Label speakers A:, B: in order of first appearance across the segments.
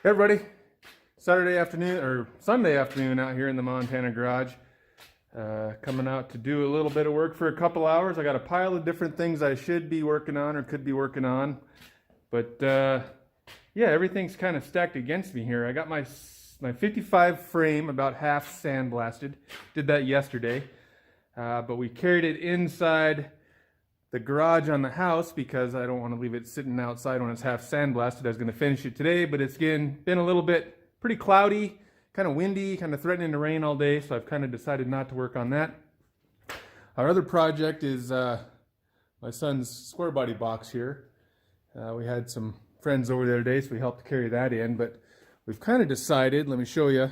A: Hey everybody, Saturday afternoon or Sunday afternoon out here in the Montana garage. Coming out to do a little bit of work for a couple hours. I got a pile of different things I should be working on or could be working on. But yeah, everything's kind of stacked against me here. I got my 55 frame about half sandblasted. Did that yesterday. But we carried it inside the garage on the house because I don't want to leave it sitting outside when it's half sandblasted. I was going to finish it today, but it's been a little bit pretty cloudy, kind of windy, kind of threatening to rain all day, so I've kind of decided not to work on that. Our other project is my son's square body box here. We had some friends over there today, so we helped carry that in, but we've kind of decided, let me show you.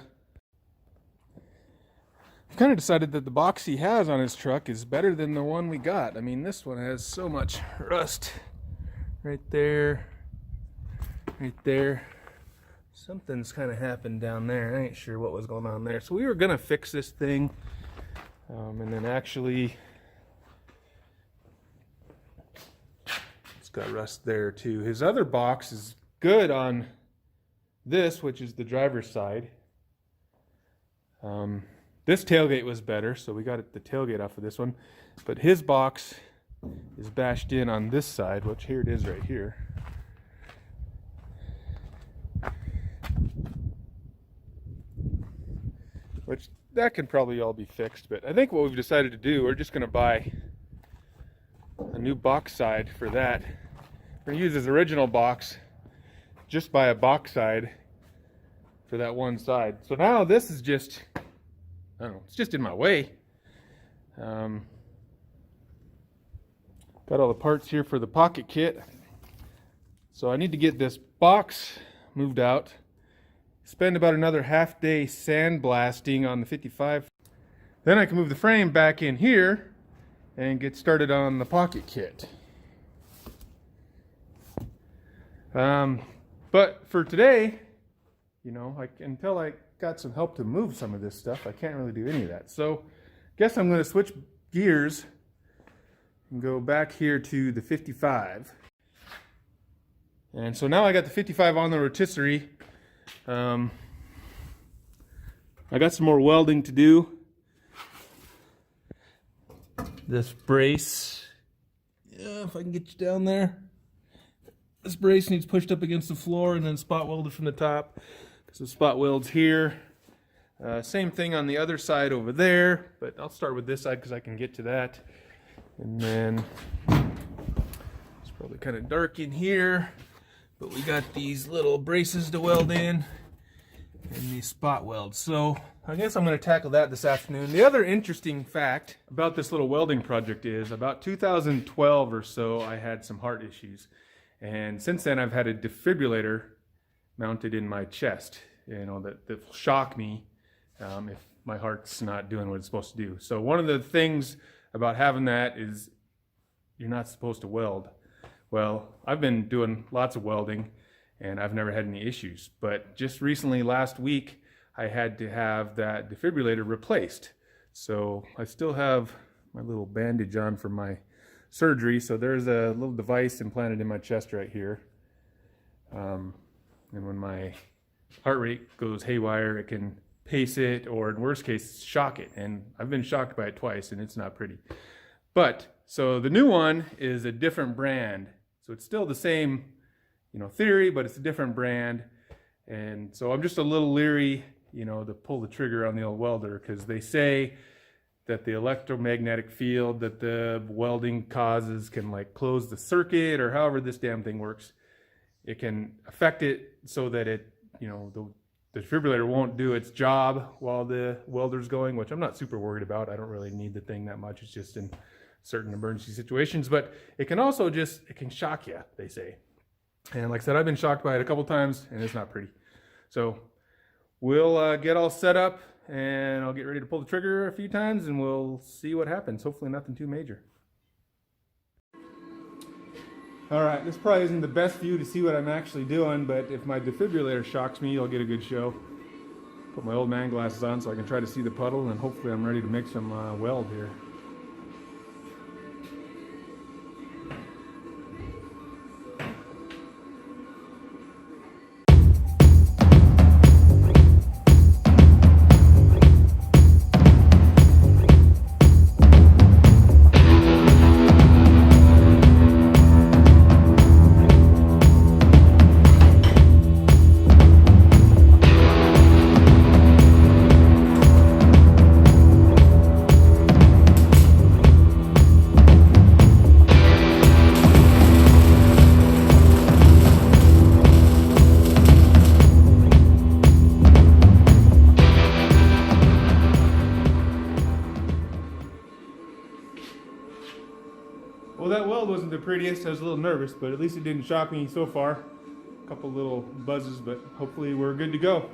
A: I've kind of decided that the box he has on his truck is better than the one we got. I mean, this one has so much rust right there, right there. Something's kind of happened down there. I ain't sure what was going on there. So we were gonna fix this thing, and then actually it's got rust there too. His other box is good on this, which is the driver's side. This tailgate was better, so we got the tailgate off of this one. But his box is bashed in on this side, which here it is right here. Which that can probably all be fixed, but I think what we've decided to do, we're just going to buy a new box side for that. We're going to use his original box, just buy a box side for that one side. So now this is just, I don't know, it's just in my way. Got all the parts here for the pocket kit. So I need to get this box moved out. Spend about another half day sandblasting on the 55. Then I can move the frame back in here and get started on the pocket kit. But for today, you know, until I got some help to move some of this stuff, I can't really do any of that. So guess I'm going to switch gears and go back here to the 55. And so now I got the 55 on the rotisserie. I got some more welding to do. This brace, yeah, if I can get you down there. This brace needs pushed up against the floor and then spot welded from the top. So spot welds here. Same thing on the other side over there, but I'll start with this side because I can get to that. And then it's probably kind of dark in here, but we got these little braces to weld in and these spot welds. So I guess I'm going to tackle that this afternoon. The other interesting fact about this little welding project is about 2012 or so, I had some heart issues. And since then I've had a defibrillator mounted in my chest, you know, that will shock me if my heart's not doing what it's supposed to do. So one of the things about having that is you're not supposed to weld. Well, I've been doing lots of welding and I've never had any issues, but just recently, last week, I had to have that defibrillator replaced. So I still have my little bandage on from my surgery. So there's a little device implanted in my chest right here. And when my heart rate goes haywire, it can pace it, or in worst case, shock it. And I've been shocked by it twice, and it's not pretty. But, so the new one is a different brand. So it's still the same, you know, theory, but it's a different brand. And so I'm just a little leery, you know, to pull the trigger on the old welder, because they say that the electromagnetic field that the welding causes can like close the circuit, or however this damn thing works. It can affect it so that it, you know, the defibrillator won't do its job while the welder's going, which I'm not super worried about. I don't really need the thing that much. It's just in certain emergency situations, but it can also just, it can shock you, they say. And like I said, I've been shocked by it a couple times and it's not pretty. So we'll get all set up and I'll get ready to pull the trigger a few times and we'll see what happens. Hopefully nothing too major. All right, this probably isn't the best view to see what I'm actually doing, but if my defibrillator shocks me, you'll get a good show. Put my old man glasses on so I can try to see the puddle, and hopefully I'm ready to make some weld here. radius. I was a little nervous, but at least it didn't shock me so far. A couple little buzzes, but hopefully we're good to go.